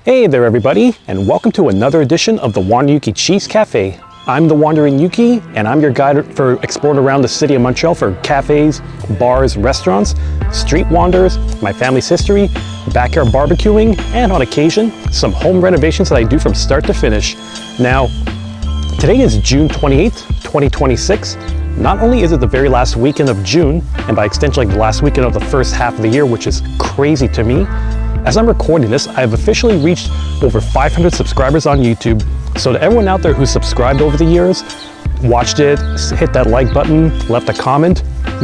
Hey there everybody, and welcome to another edition of the Wandering Yuki Cheese Cafe. I'm the Wandering Yuki, and I'm your guide for exploring around the city of Montreal for cafes, bars, restaurants, street wanders, my family's history, backyard barbecuing, and on occasion, some home renovations that I do from start to finish. Now, today is June 28th, 2026. Not only is it the very last weekend of June, and by extension like the last weekend of the first half of the year, which is crazy to me, as I'm recording this, I have officially reached over 500 subscribers on YouTube. So to everyone out there who's subscribed over the years, watched it, hit that like button, left a comment,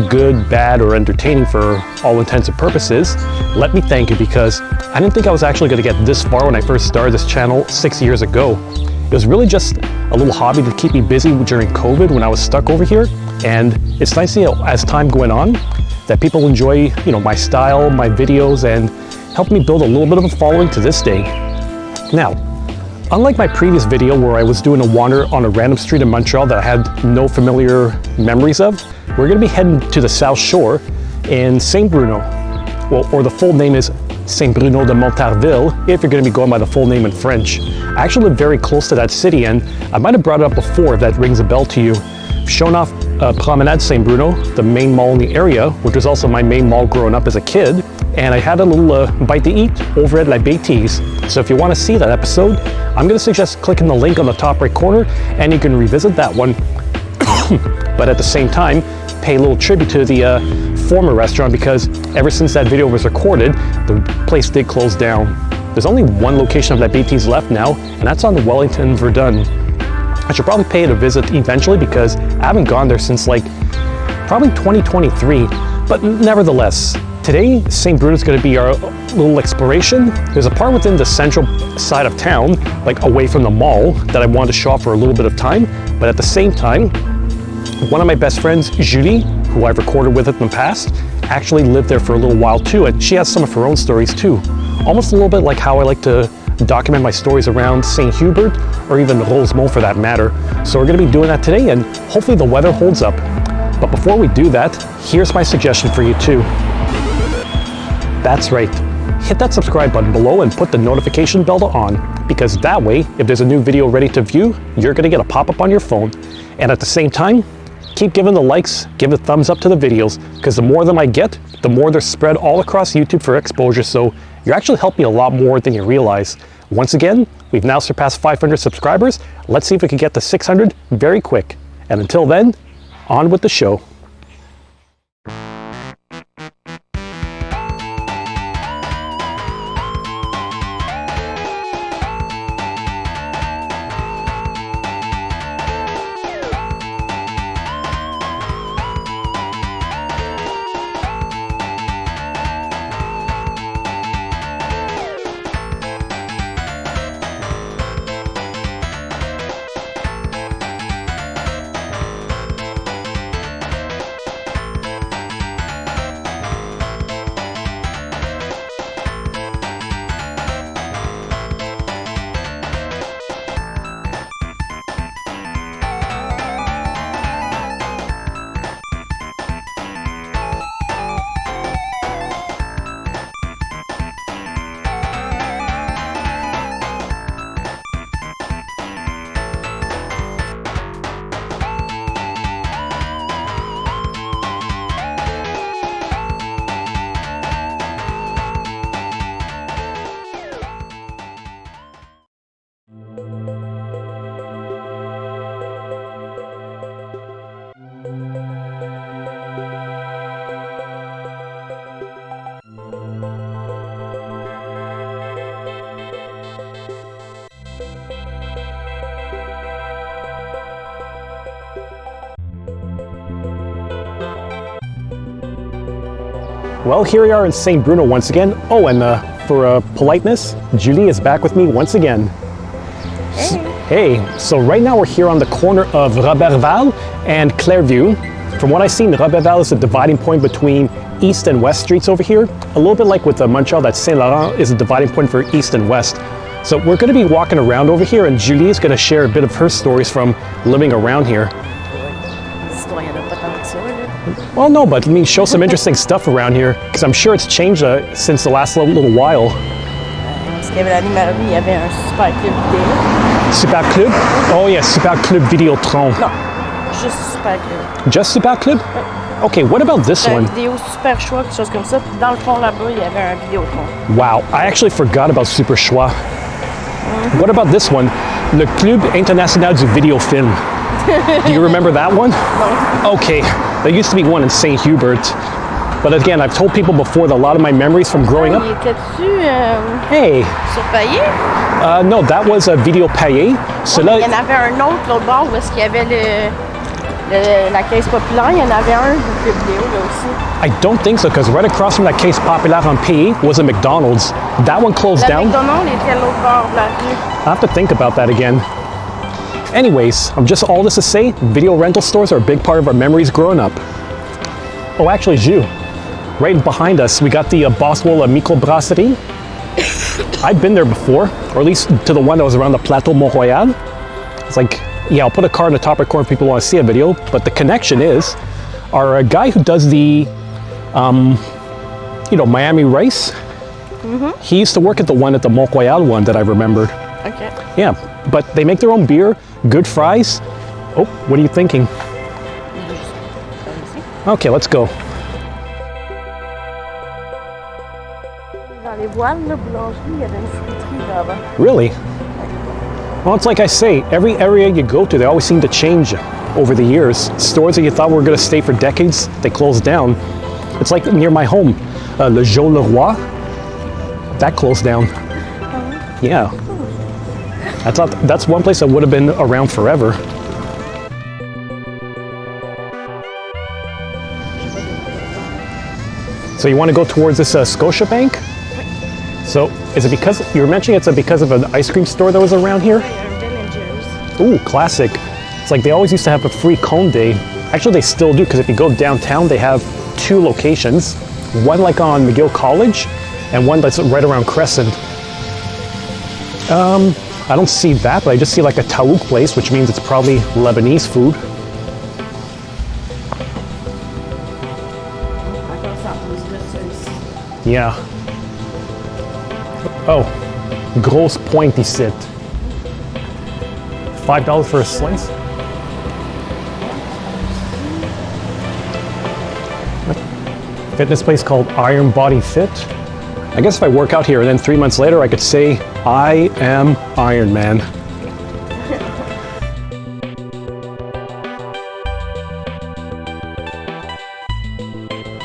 good, bad, or entertaining for all intents and purposes, let me thank you, because I didn't think I was actually going to get this far when I first started this channel 6 years ago. It was really just a little hobby to keep me busy during COVID when I was stuck over here. And it's nice to see as time went on that people enjoy, my style, my videos, and helped me build a little bit of a following to this day. Now, unlike my previous video where I was doing a wander on a random street in Montreal that I had no familiar memories of, we're going to be heading to the South Shore in Saint-Bruno. Well, or the full name is Saint-Bruno de Montreal, if you're going to be going by the full name in French. I actually live very close to that city, and I might have brought it up before if that rings a bell to you. I've shown off Promenades St, the main mall in the area, which was also my main mall growing up as a kid. And I had a little bite to eat over at La Bêtise. So if you want to see that episode, I'm going to suggest clicking the link on the top right corner, and you can revisit that one. But at the same time, pay a little tribute to the former restaurant, because ever since that video was recorded, the place did close down. There's only one location of La Bêtise left now, and that's on the Wellington Verdun. I should probably pay it a visit eventually, because I haven't gone there since probably 2023. But nevertheless, today, Saint-Bruno is going to be our little exploration. There's a part within the central side of town, away from the mall, that I wanted to show off for a little bit of time. But at the same time, one of my best friends, Julie, who I've recorded with in the past, actually lived there for a little while too, and she has some of her own stories too. Almost a little bit like how I like to document my stories around St. Hubert, or even Rosemont for that matter. So we're going to be doing that today, and hopefully the weather holds up. But before we do that, here's my suggestion for you too. That's right, hit that subscribe button below and put the notification bell on, because that way, if there's a new video ready to view, you're going to get a pop-up on your phone. And at the same time, keep giving the likes, give a thumbs up to the videos, because the more of them I get, the more they're spread all across YouTube for exposure. So you're actually helping me a lot more than you realize. Once again, we've now surpassed 500 subscribers. Let's see if we can get to 600 very quick. And until then, on with the show. Well, here we are in Saint-Bruno once again. Oh, and for politeness, Julie is back with me once again. Hey. Hey, so right now we're here on the corner of Roberval and Clairview. From what I've seen, Roberval is the dividing point between East and West streets over here. A little bit like with Montreal, that Saint Laurent is a dividing point for East and West. So we're going to be walking around over here, and Julie is going to share a bit of her stories from living around here. Well, no, but I mean, show some interesting stuff around here, because I'm sure it's changed since the last little while. Parce qu'il y avait l'animalerie, il y avait un super club vidéo. Super Club? Oh yeah, Super Club Vidéotron. Non, juste super club. Just Super Club? Okay, what about this C'était one? une vidéo super choix, quelque chose comme ça. Puis dans le fond, là-bas, il y avait un vidéotron. Wow, I actually forgot about Super Choix. What about this one? Le Club International du Vidéofilm. Do you remember that one? No. Okay, there used to be one in St. Hubert. But again, I've told people before that a lot of my memories from growing up. Il était-tu Hey, surpayé? no, that was a Vidéo Payé. Cela, Il y en avait un autre, l'autre bord, où est-ce qu'il y avait la caisse populaire. Il y en avait un de vidéo, là aussi. I don't think so, because right across from that Case Populaire on Payé was a McDonald's. That one closed Le down. McDonald's était à l'autre bord de la rue. I have to think about that again. Anyways, I'm just all this to say, video rental stores are a big part of our memories growing up. Oh, actually, Jules, right behind us, we got the Boswell Microbrasserie. I've been there before, or at least to the one that was around the Plateau Montreal. It's like, yeah, I'll put a card in the top right corner if people want to see a video, but the connection is, our guy who does the, Miami Rice, he used to work at the one at the Montreal one that I remembered. OK. Yeah, but they make their own beer, good fries. Oh, what are you thinking? Okay, let's go. Dans les voiles, la boulangerie, il y avait une fruiterie là avant. Really? Well, it's like I say, every area you go to, they always seem to change over the years. Stores that you thought were going to stay for decades, they close down. It's like near my home, Le Jeu Le Roi, that closed down. Yeah. I thought that's one place that would have been around forever. So you want to go towards this Scotiabank? So is it because, you were mentioning it's because of an ice cream store that was around here? Ooh, classic. It's like they always used to have a free cone day. Actually, they still do, because if you go downtown, they have two locations. One like on McGill College, and one that's right around Crescent. I don't see that, but I just see like a taouk place, which means it's probably Lebanese food. Yeah. Oh, grosse pointe ici. $5 for a slice? Fitness place called Iron Body Fit. I guess if I work out here and then 3 months later I could say, I am Iron Man.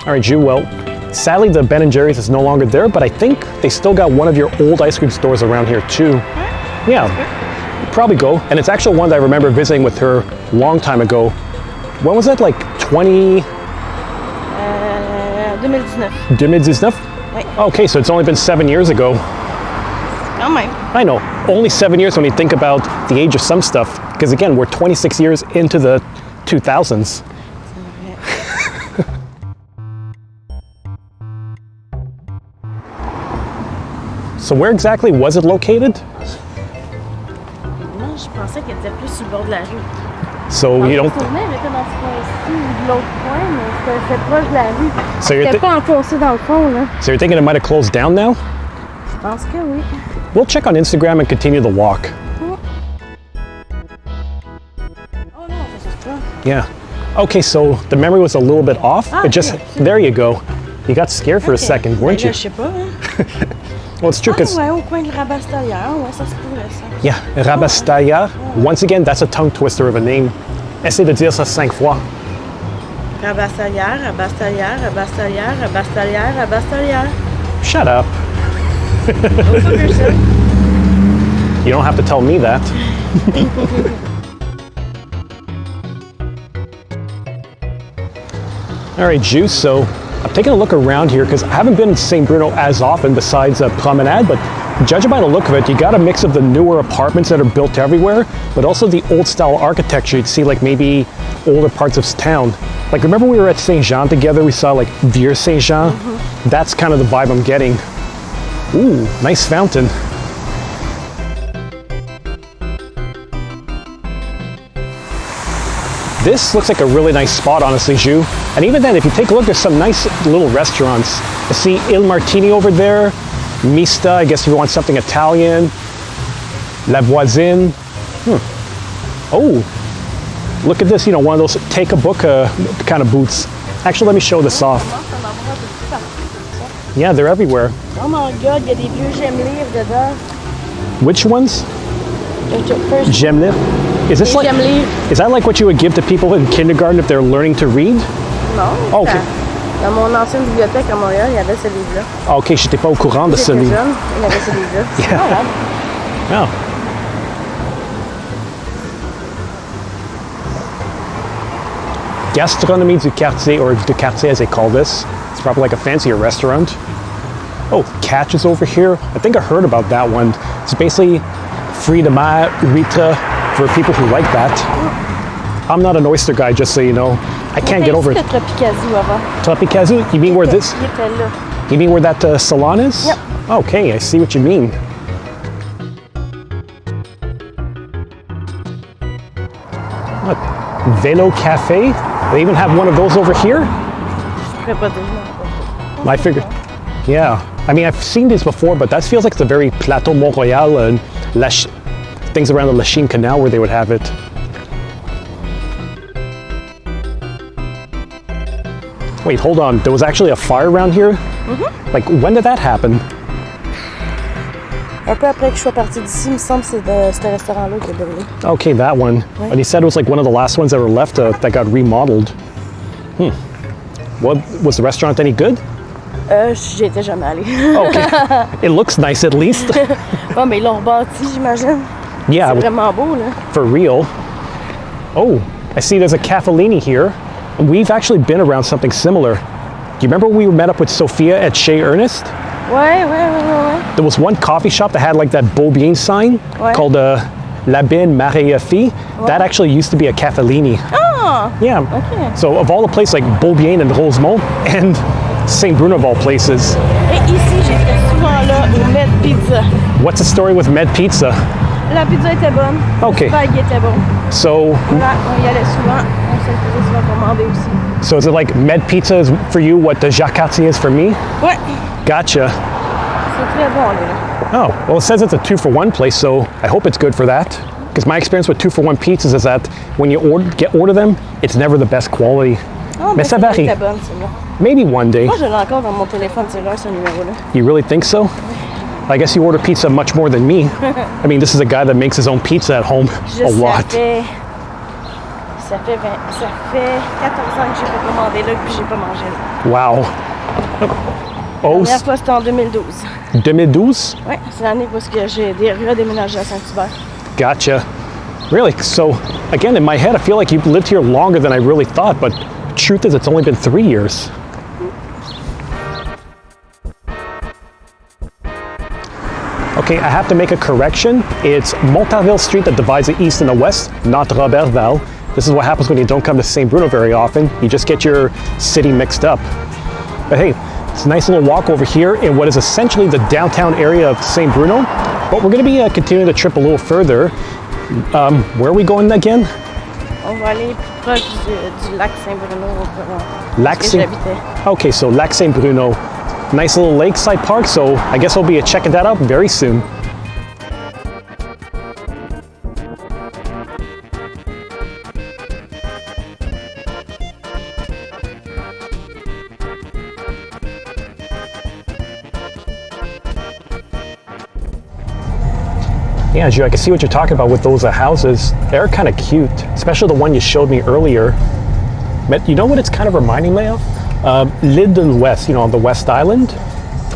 All right, Ju, well, sadly the Ben & Jerry's is no longer there, but I think they still got one of your old ice cream stores around here too. Yeah, probably go. And it's actually one that I remember visiting with her a long time ago. When was that, like 2019? 2019? Oui. Okay, so it's only been 7 years ago. Quand même. I know, only 7 years when you think about the age of some stuff, because again, we're 26 years into the 2000s. So where exactly was it located? Moi, je pensais qu'elle était plus sur le bord de la rue. So you don't. Je me souvenais, elle était dans ce coin-ci ou de l'autre coin, mais c'était proche de la rue. So you're, C'était pas enfoncé dans le fond, là. so you're thinking it might have closed down now? Je pense que oui. We'll check on Instagram and continue the walk. Oh non, ça se pas. Yeah. Okay, so the memory was a little bit off. Ah, It just, okay. there you go. You got scared for a second, Ben weren't là, you? je sais pas, hein. Well, it's true, Ah because, ouais, au coin de Rabastalière, ouais, ça se pourrait, ça. yeah, Rabastaya, once again, that's a tongue twister of a name. Essaye de dire ça 5 fois. Rabastalière, Rabastalière, Rabastalière, Rabastalière, Rabastalière. Shut up. Don't fuck yourself. You don't have to tell me that. All right, Juice, so I'm taking a look around here because I haven't been to Saint-Bruno as often besides Promenade, but judging by the look of it, you got a mix of the newer apartments that are built everywhere, but also the old style architecture. You'd see like maybe older parts of town. Like remember we were at Saint-Jean together, we saw like Vieux Saint-Jean? That's kind of the vibe I'm getting. Ooh, nice fountain. This looks like a really nice spot, honestly, Ju. And even then, if you take a look, there's some nice little restaurants. I see Il Martini over there. Mista, I guess if you want something Italian. La Voisine. Oh, look at this, you know, one of those take a book kind of boots. Actually, let me show this off. Yeah, they're everywhere. Oh my god, il y a des vieux j'aime livres dedans. Which ones? First, J'aime lire. Is this like, j'aime livres. is that like what you would give to people in kindergarten if they're learning to read? Non. Oh, ok. Dans mon ancienne bibliothèque à Montréal, il y avait ce livre-là. Ah, ok, je n'étais pas au courant de ce J'étais livre. jeune, il y avait ce livre-là. C'est Yeah. malade. Oh. Gastronomie du quartier, or du quartier as they call this. It's probably like a fancier restaurant. Oh, Catch is over here. I think I heard about that one. It's basically fruits de mer, huîtres for people who like that. I'm not an oyster guy, just so you know. I can't get over it. C'était Tropicazou avant. Tropicazou? You mean where this? Il était là. You mean where that salon is? Yep. Okay, I see what you mean. Look, Velo Cafe. They even have one of those over here. Je pourrais pas dire. I figured. Yeah. I mean, I've seen these before, but that feels like it's a very Plateau Montreal and things around the Lachine Canal where they would have it. Wait, hold on. There was actually a fire around here? Mm-hmm. Like, when did that happen? Un peu après que je sois partie d'ici, il me semble que c'est ce restaurant-là qui a brûlé. Okay, that one. Right. And he said it was like one of the last ones that were left that got remodeled. What, was the restaurant any good? J'y étais jamais allée. Okay. It looks nice at least. Oh, mais ils l'ont rebâti, j'imagine. Yeah, C'est vraiment beau, là. for real. Oh, I see there's a Cafellini here. We've actually been around something similar. Do you remember when we met up with Sophia at Chez Ernest? Ouais. There was one coffee shop that had like that Beaubien sign Ouais. called La Bin Maria Fille. That actually used to be a Cafellini. Ah! Yeah. Okay. So of all the places like Beaubien and Rosemont and Saint-Bruno of all places, Et ici, j'étais souvent là au Med Pizza. what's the story with Med Pizza? La pizza était bonne. Ok. Le spag était bon. So, Voilà, on y allait souvent. On se le faisait souvent commander aussi. so is it like Med Pizza is for you what the Jacques Cartier is for me? Ouais. Gotcha. C'est très bon, là. Oh, well, it says it's a 2-for-1 place, so I hope it's good for that. Because my experience with 2-for-1 pizzas is that when you order them, it's never the best quality. Oh, Mais ça varie. C'était bonne, celle-là. Maybe one day. Moi, je l'ai encore dans mon téléphone, c'est là, ce numéro-là. You really think so? I guess you order pizza much more than me. I mean, this is a guy that makes his own pizza at home a lot. Ça fait 14 ans que j'ai pas commandé là, puis j'ai pas mangé là. Wow. La Oh, première fois, c'était en 2012. 2012? Oui, c'est l'année où j'ai redéménagé à Saint-Hubert. Gotcha. Really? So, again, in my head, I feel like you've lived here longer than I really thought, but truth is, it's only been 3 years. Okay, I have to make a correction. It's Montarville Street that divides the east and the west, not Robertval. This is what happens when you don't come to Saint-Bruno very often. You just get your city mixed up. But hey, it's a nice little walk over here in what is essentially the downtown area of Saint-Bruno. But we're going to be continuing the trip a little further. Where are we going again? On va aller plus proche du lac Saint-Bruno. Lac Saint. Okay, so Lac Saint-Bruno. Nice little lakeside park, so I guess we'll be checking that out very soon. Yeah, Ju, I can see what you're talking about with those houses. They're kind of cute, especially the one you showed me earlier. But you know what it's kind of reminding me of? L'Île de l'Ouest, you know, on the West Island.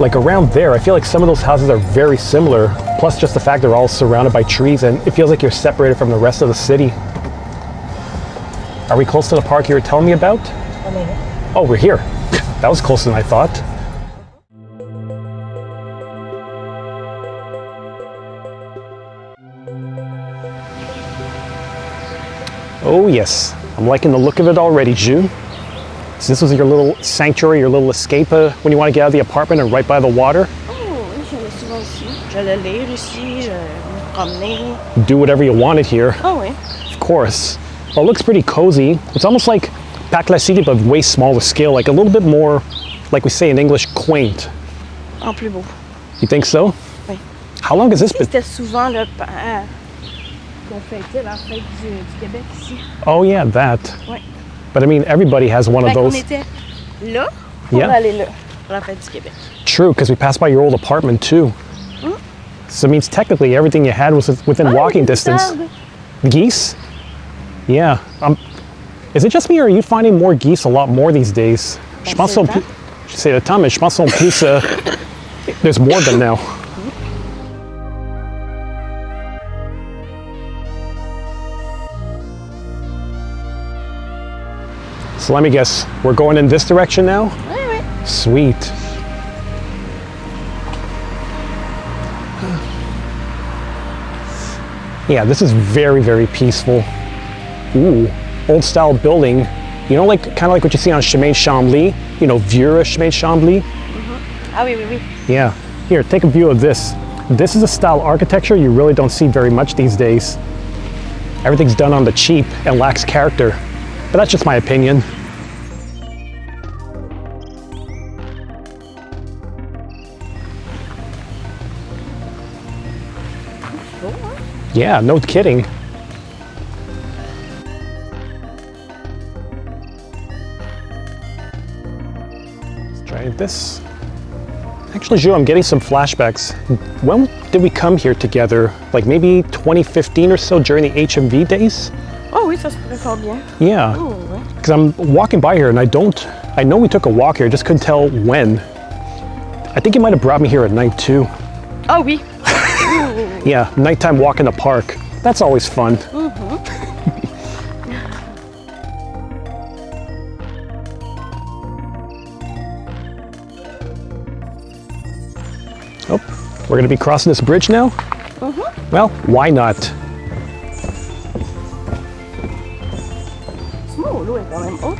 Like around there, I feel like some of those houses are very similar. Plus just the fact they're all surrounded by trees and it feels like you're separated from the rest of the city. Are we close to the park you were telling me about? Oh, we're here. That was closer than I thought. Oh yes, I'm liking the look of it already, Ju. So this was your little sanctuary, your little escape when you want to get out of the apartment and right by the water? Oh oui, j'allais souvent ici. J'allais lire ici, me promener. Do whatever you wanted here. Ah oui. Of course. Well, it looks pretty cozy. It's almost like Parc La Cité, but way smaller scale, like a little bit more, like we say in English, quaint. En plus beau. You think so? Oui. How long has this been? C'était souvent là, qu'on fêtait la fête du Québec ici. Oh yeah, that. Oui. But I mean, everybody has one of On those. était là pour Yeah. aller là, pour la fête du Québec. True, because we passed by your old apartment too. So it means technically everything you had was within walking distance. Geese? Yeah. Is it just me or are you finding more geese a lot more these days? Je pense c'est le temps. c'est le temps, mais je pense qu'on plus, there's more of them now. So let me guess, we're going in this direction now? Oui, oui. Sweet. Yeah, this is very, very peaceful. Ooh, old style building. You know, like kind of like what you see on Chemin Chambly. You know, Vieira Chemin Chambly. Ah oui, oui, oui. Yeah. Here, take a view of this. This is a style architecture you really don't see very much these days. Everything's done on the cheap and lacks character. But that's just my opinion. Yeah, no kidding. Let's try this. Actually, Joe, I'm getting some flashbacks. When did we come here together? Like maybe 2015 or so during the HMV days? Oh oui, ça se pourrait fort bien. Yeah, Oh, ouais. because I'm walking by here and I know we took a walk here, just couldn't tell when. I think you might have brought me here at night too. Ah oui. Yeah, nighttime walk in the park. That's always fun. Oh, we're gonna be crossing this bridge now? Well, why not? Oh, l'eau est quand même haute.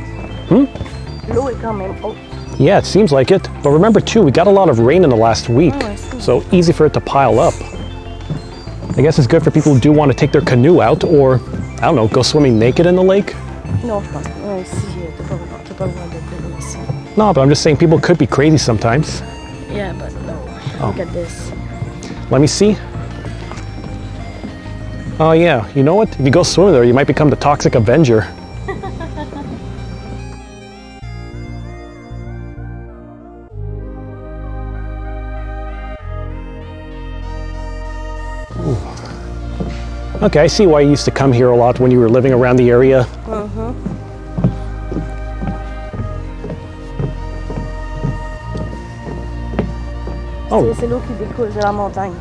L'eau est quand même haute. Yeah, it seems like it. But remember too, we got a lot of rain in the last week, I see. so easy for it to pile up. I guess it's good for people who do want to take their canoe out or, I don't know, go swimming naked in the lake. Non, je pense pas. Ici, t'as pas le droit de l'eau ici. No, but I'm just saying people could be crazy sometimes. Yeah, but no. Look at this. Let me see. Oh yeah, you know what? If you go swimming there, you might become the toxic Avenger. Okay, I see why you used to come here a lot when you were living around the area. Oh, C'est l'eau qui découle de la montagne.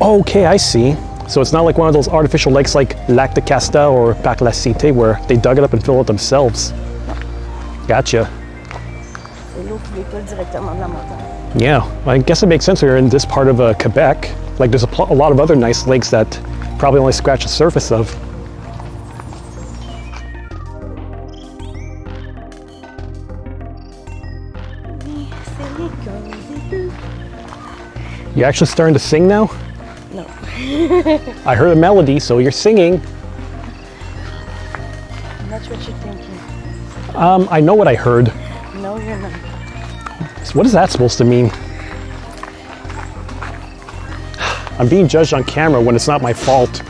okay, I see. So it's not like one of those artificial lakes like Lac de Casta or Bac la Cité where they dug it up and filled it themselves. Gotcha. C'est l'eau qui découle directement de la montagne. Yeah, I guess it makes sense we're in this part of Quebec. Like there's a lot of other nice lakes that probably only scratch the surface of. You actually starting to sing now? No. I heard a melody, so you're singing. That's what you're thinking. I know what I heard. No, you're not. So what is that supposed to mean? I'm being judged on camera when it's not my fault.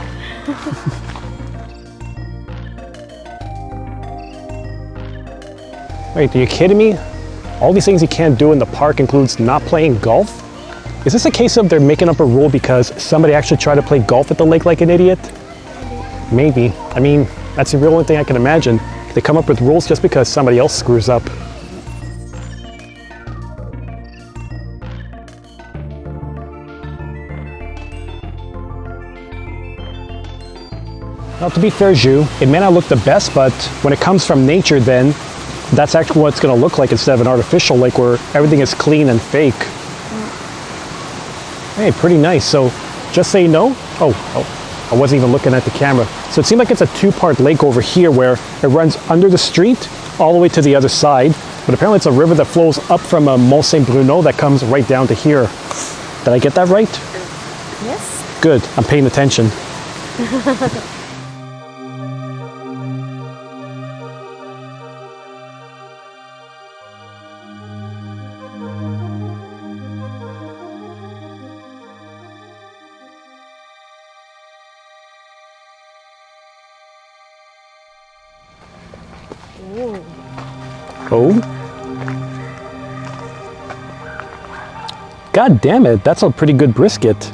Wait, are you kidding me? All these things you can't do in the park includes not playing golf? Is this a case of they're making up a rule because somebody actually tried to play golf at the lake like an idiot? Maybe. I mean, that's the real only thing I can imagine. They come up with rules just because somebody else screws up. Now, to be fair, Ju, it may not look the best, but when it comes from nature, then that's actually what it's going to look like instead of an artificial lake where everything is clean and fake. Hey, pretty nice. So, just so you know, I wasn't even looking at the camera. So it seems like it's a two-part lake over here where it runs under the street all the way to the other side. But apparently it's a river that flows up from Mont Saint-Bruno that comes right down to here. Did I get that right? Yes. Good, I'm paying attention. Oh. God damn it, that's a pretty good brisket.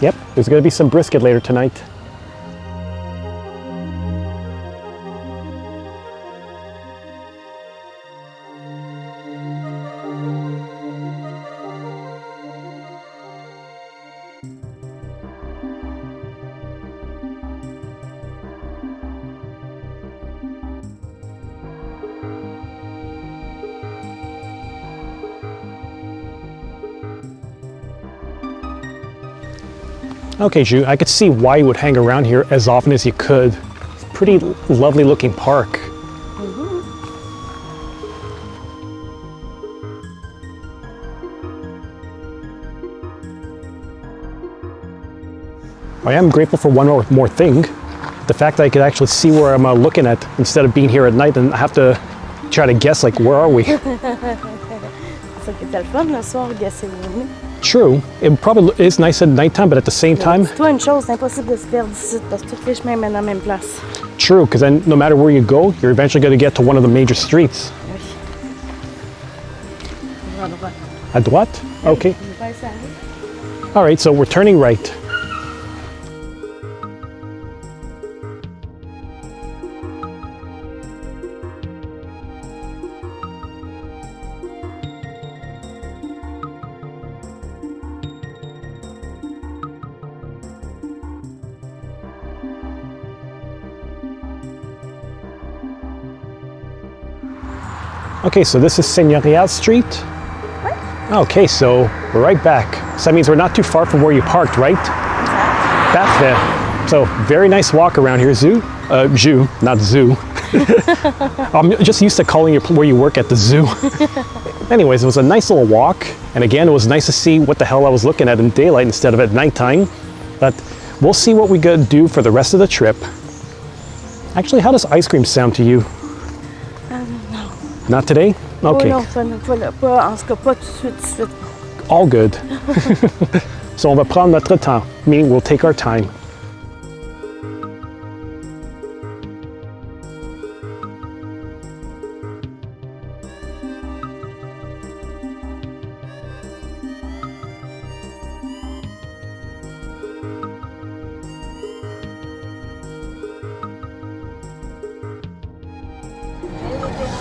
Yep, there's gonna be some brisket later tonight. Okay, Ju, I could see why you would hang around here as often as you could. It's a pretty lovely looking park. I am grateful for one more thing. The fact that I could actually see where I'm looking at instead of being here at night and I have to try to guess, like, where are we? C'est ça qui était le fun le soir, guesser où on est. True. It probably is nice at nighttime, but at the same time... Dis-toi une chose, c'est impossible de se perdre ici parce que tous les chemins mènent à la même place. True, because then no matter where you go, you're eventually going to get to one of the major streets. Oui. À droite. À droite? Okay. On va essayer. All right, so we're turning right. Okay, so this is Seigneurial Street. Okay, so we're right back. So that means we're not too far from where you parked, right? Parfait. So very nice walk around here, Zoo. Ju, not zoo. I'm just used to calling you where you work at the zoo. Anyways, it was a nice little walk. And again, it was nice to see what the hell I was looking at in daylight instead of at nighttime. But we'll see what we could do for the rest of the trip. Actually, how does ice cream sound to you? Not today? Okay. Oh non, pas, en tout cas, pas tout de suite. All good. So on va prendre notre temps, meaning we'll take our time.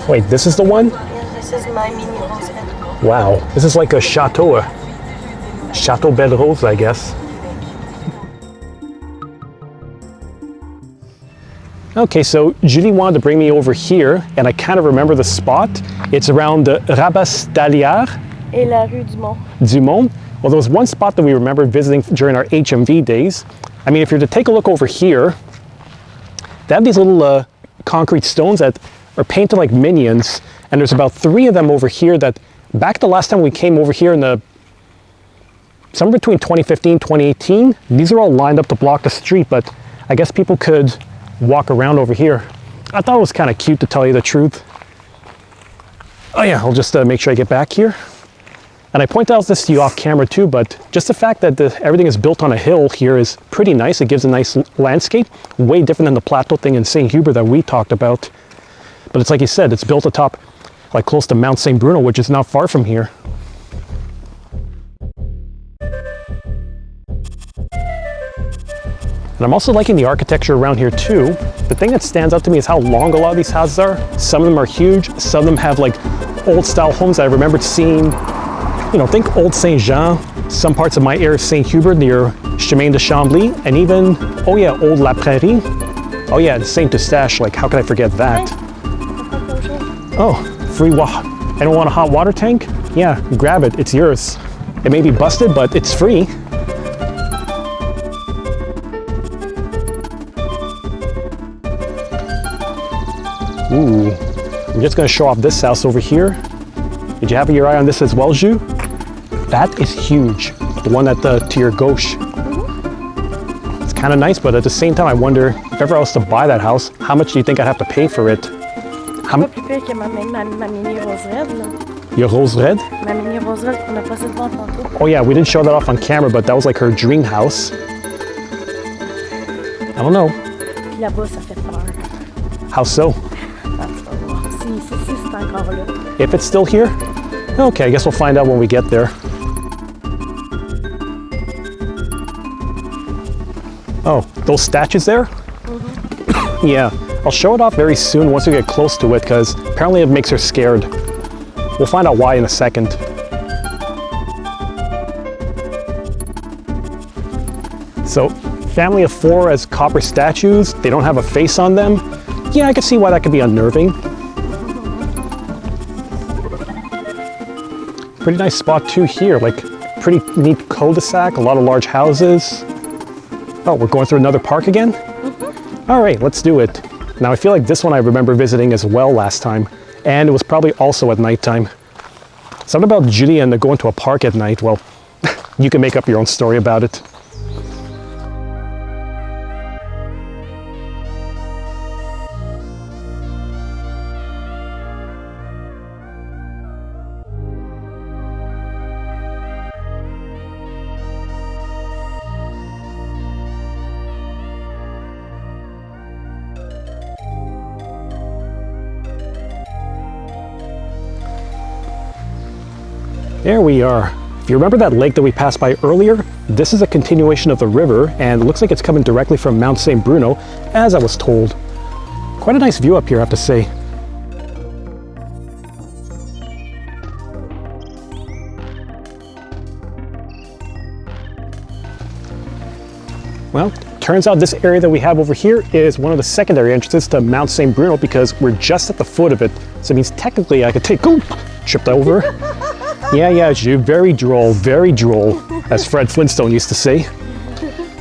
Wait, this is the one? This is my mini rosette. Wow, this is like a chateau Belle Rose, I guess. Okay, so Julie wanted to bring me over here, and I kind of remember the spot. It's around the Rabastalière. Et la rue du Mont. Du Mont. Well, there was one spot that we remembered visiting during our HMV days. I mean, if you're to take a look over here, they have these little concrete stones that are painted like minions, and there's about 3 of them over here that back the last time we came over here in the somewhere between 2015 2018, these are all lined up to block the street, but I guess people could walk around over here. I thought it was kind of cute, to tell you the truth. Oh yeah, I'll just make sure I get back here. And I point out this to you off camera too, but just the fact that everything is built on a hill here is pretty nice. It gives a nice landscape, way different than the plateau thing in St. Hubert that we talked about. But it's like you said, it's built atop, like close to Mont Saint-Bruno, which is not far from here. And I'm also liking the architecture around here too. The thing that stands out to me is how long a lot of these houses are. Some of them are huge. Some of them have like old style homes that I remembered seeing, you know, think Old Saint-Jean, some parts of my area of St. Hubert near Chemin de Chambly, and even, oh yeah, Old La Prairie. Oh yeah, Saint Eustache, like how could I forget that? Oh, free water. Anyone want a hot water tank? Yeah, grab it, it's yours. It may be busted, but it's free. Ooh, I'm just gonna show off this house over here. Did you have your eye on this as well, Ju? That is huge. The one at to your gauche. It's kind of nice, but at the same time, I wonder if ever I was to buy that house, how much do you think I'd have to pay for it? Pas plus pire que ma mini rose red, là. Your rose red? Ma mini rose red qu'on a passé devant tantôt. Oh yeah, we didn't show that off on camera, but that was like her dream house. I don't know. Puis là-bas, ça fait peur. How so? Ah, tu vas voir. Si c'est encore là. If it's still here? Okay, I guess we'll find out when we get there. Oh, those statues there? Yeah, I'll show it off very soon once we get close to it because apparently it makes her scared. We'll find out why in a second. So, family of 4 as copper statues. They don't have a face on them. Yeah, I can see why that could be unnerving. Pretty nice spot too here, like pretty neat cul-de-sac, a lot of large houses. Oh, we're going through another park again? All right, let's do it. Now I feel like this one I remember visiting as well last time, and it was probably also at nighttime. Something about Julie and going to a park at night, well, you can make up your own story about it. There we are. If you remember that lake that we passed by earlier, this is a continuation of the river and it looks like it's coming directly from Mont Saint-Bruno, as I was told. Quite a nice view up here, I have to say. Well, turns out this area that we have over here is one of the secondary entrances to Mont Saint-Bruno because we're just at the foot of it. So it means technically I could take, tripped over. Yeah, Jude, very droll, as Fred Flintstone used to say.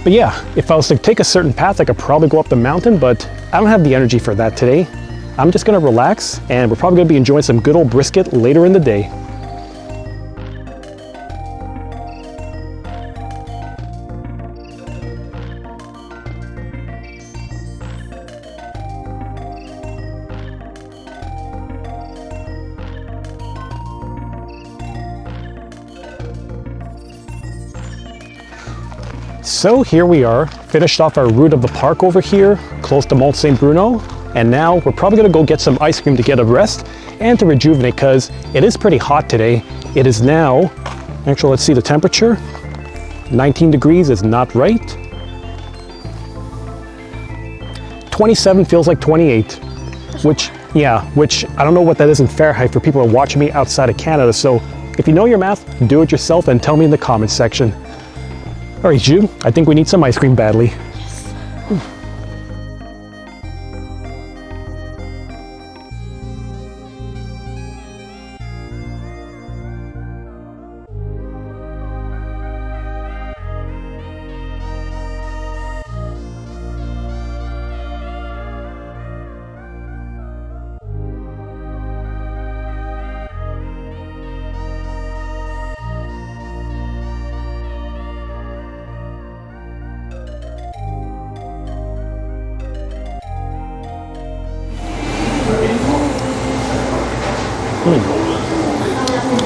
But yeah, if I was to take a certain path, I could probably go up the mountain, but I don't have the energy for that today. I'm just gonna relax, and we're probably gonna be enjoying some good old brisket later in the day. So here we are, finished off our route of the park over here, close to Mont Saint-Bruno, and now we're probably gonna go get some ice cream to get a rest and to rejuvenate because it is pretty hot today. It is now, actually let's see the temperature, 19 degrees is not right. 27 feels like 28, which I don't know what that is in Fahrenheit for people who are watching me outside of Canada, so if you know your math, do it yourself and tell me in the comments section. All right, Jude, I think we need some ice cream badly.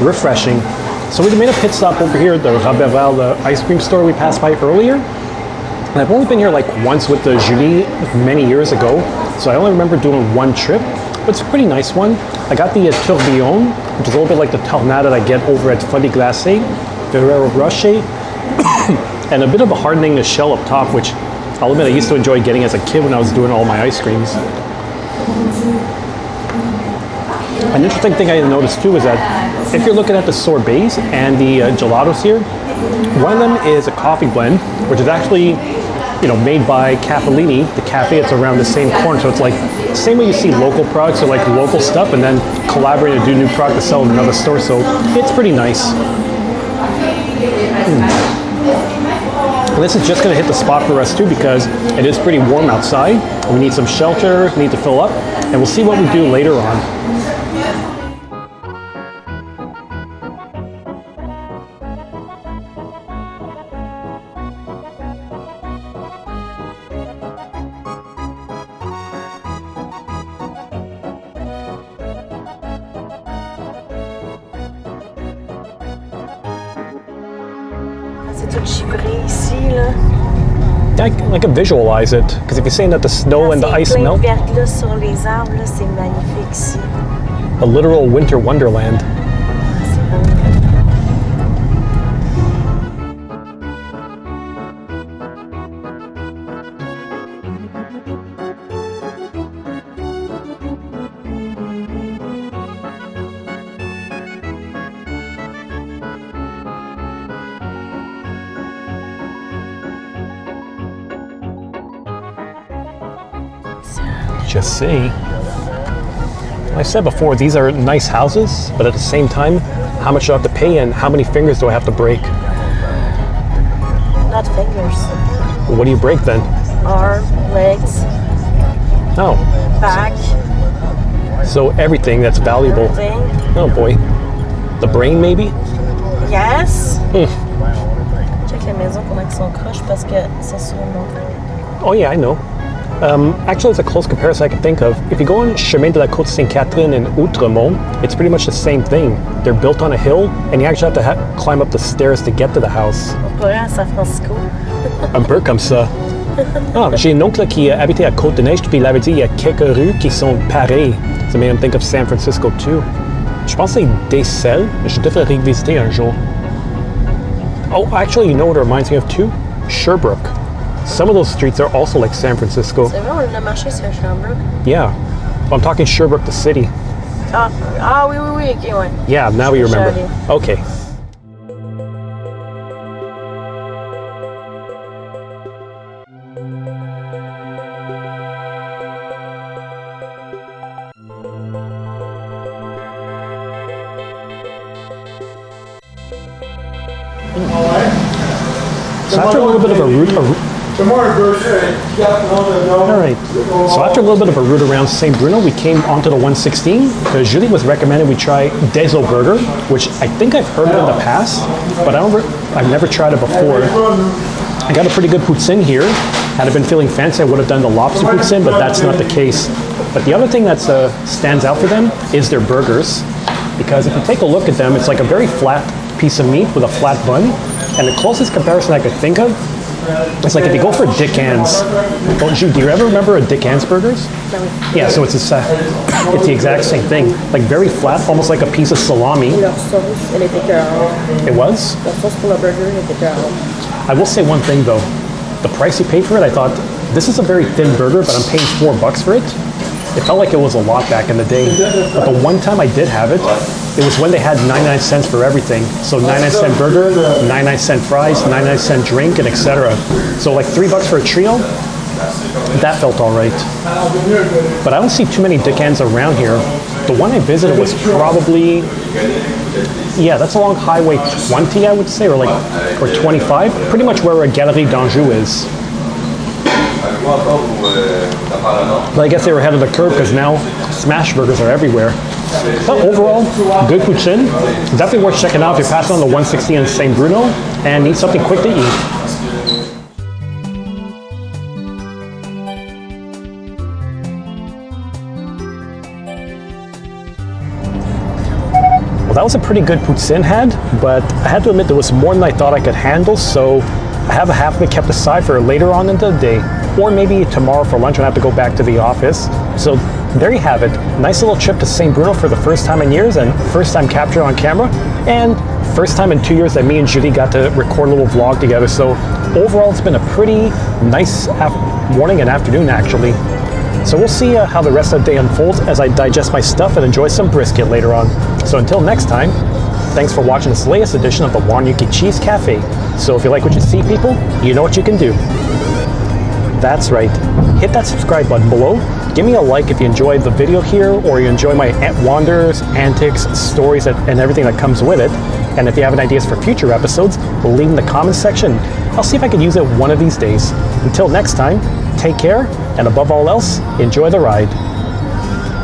Refreshing. So we made a pit stop over here at the Rabeval, the ice cream store we passed by earlier. And I've only been here like once with the Julie many years ago, so I only remember doing one trip, but it's a pretty nice one. I got the tourbillon, which is a little bit like the tornade that I get over at Folies Glacées, Ferrero Rocher, and a bit of a hardening shell up top, which I'll admit I used to enjoy getting as a kid when I was doing all my ice creams. An interesting thing I noticed too is that if you're looking at the sorbets and the gelatos here, one of them is a coffee blend, which is actually, made by Cappellini, the cafe. It's around the same corner, so it's like the same way you see local products or like local stuff, and then collaborate to do new product to sell in another store. So it's pretty nice. And this is just going to hit the spot for us too because it is pretty warm outside. We need some shelter, need to fill up, and we'll see what we do later on. C'est tout givré ici, là. I can visualize it, because if you're saying that the snow and the ice melt, Là, sur les arbres, là, c'est magnifique ici. a literal winter wonderland. C'est beau. Just see. I said before, these are nice houses, but at the same time, how much do I have to pay and how many fingers do I have to break? Not fingers. What do you break then? Arm, legs, Oh, back, so everything that's valuable. everything. Oh boy. The brain maybe? Yes. Check les maisons comment elles sont croches parce que c'est sur une montagne. Oh yeah, I know. Actually, it's a close comparison I can think of. If you go on Chemin de la Côte Sainte-Catherine in Outremont, it's pretty much the same thing. They're built on a hill, and you actually have to climb up the stairs to get to the house. On peut aller à San Francisco. Un peu comme ça. Ah, j'ai un oncle qui habitait à Côte-des-Neiges, puis il avait dit il y a quelques rues qui sont pareilles. Ça made him think of San Francisco too. Je pense que c'est des selles. Je devrais revisiter un jour. Oh, actually, you know what it reminds me of too? Sherbrooke. Some of those streets are also like San Francisco. C'est vrai, on a marché sur Sherbrooke. Yeah. I'm talking Sherbrooke, the city. Ah oui, ok, ouais. Yeah, now we remember. Charlie. Okay. So after a little bit of a route, all right. So after a little bit of a route around Saint-Bruno, we came onto the 116 because Julie was recommended we try Deso Burger, which I think I've heard of in the past, but I've never tried it before. I got a pretty good poutine here. Had I been feeling fancy, I would have done the lobster poutine, but that's not the case. But the other thing that stands out for them is their burgers, because if you take a look at them, it's like a very flat piece of meat with a flat bun. And the closest comparison I could think of, it's like if you go for Dick Ann's. Oh, do you ever remember a Dick Ann's burgers? Yeah, so it's the exact same thing. Like very flat, almost like a piece of salami. Leur sauce, elle était écœurante. It was? Leur sauce pour le burger, elle était écœurante. I will say one thing though. The price you paid for it, I thought, this is a very thin burger, but I'm paying $4 for it. It felt like it was a lot back in the day. But the one time I did have it, it was when they had 99 cents for everything. So 99-cent burger, 99-cent fries, 99-cent drink, and etc. So like $3 for a trio, that felt all right. But I don't see too many Dick Ann's around here. The one I visited was probably, yeah, that's along Highway 20, I would say, or 25, pretty much where Galerie d'Anjou is. But I guess they were ahead of the curve because now smash burgers are everywhere. But overall, good poutine. Definitely worth checking out if you're passing on the 160 in Saint-Bruno and need something quick to eat. Well, that was a pretty good poutine had, but I had to admit there was more than I thought I could handle, so I have a half of it kept aside for later on in the day, or maybe tomorrow for lunch when I have to go back to the office. So there you have it. Nice little trip to Saint-Bruno for the first time in years, and first time captured on camera, and first time in 2 years that me and Judy got to record a little vlog together. So overall, it's been a pretty nice morning and afternoon actually. So we'll see how the rest of the day unfolds as I digest my stuff and enjoy some brisket later on. So until next time, thanks for watching this latest edition of the Wanyuki Cheese Cafe. So if you like what you see, people, you know what you can do. That's right. Hit that subscribe button below. Give me a like if you enjoyed the video here or you enjoy my wanders, antics, stories, and everything that comes with it. And if you have any ideas for future episodes, leave in the comments section. I'll see if I can use it one of these days. Until next time, take care, and above all else, enjoy the ride.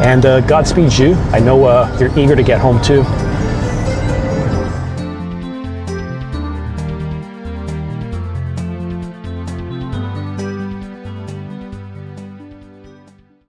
And Godspeed you. I know you're eager to get home too.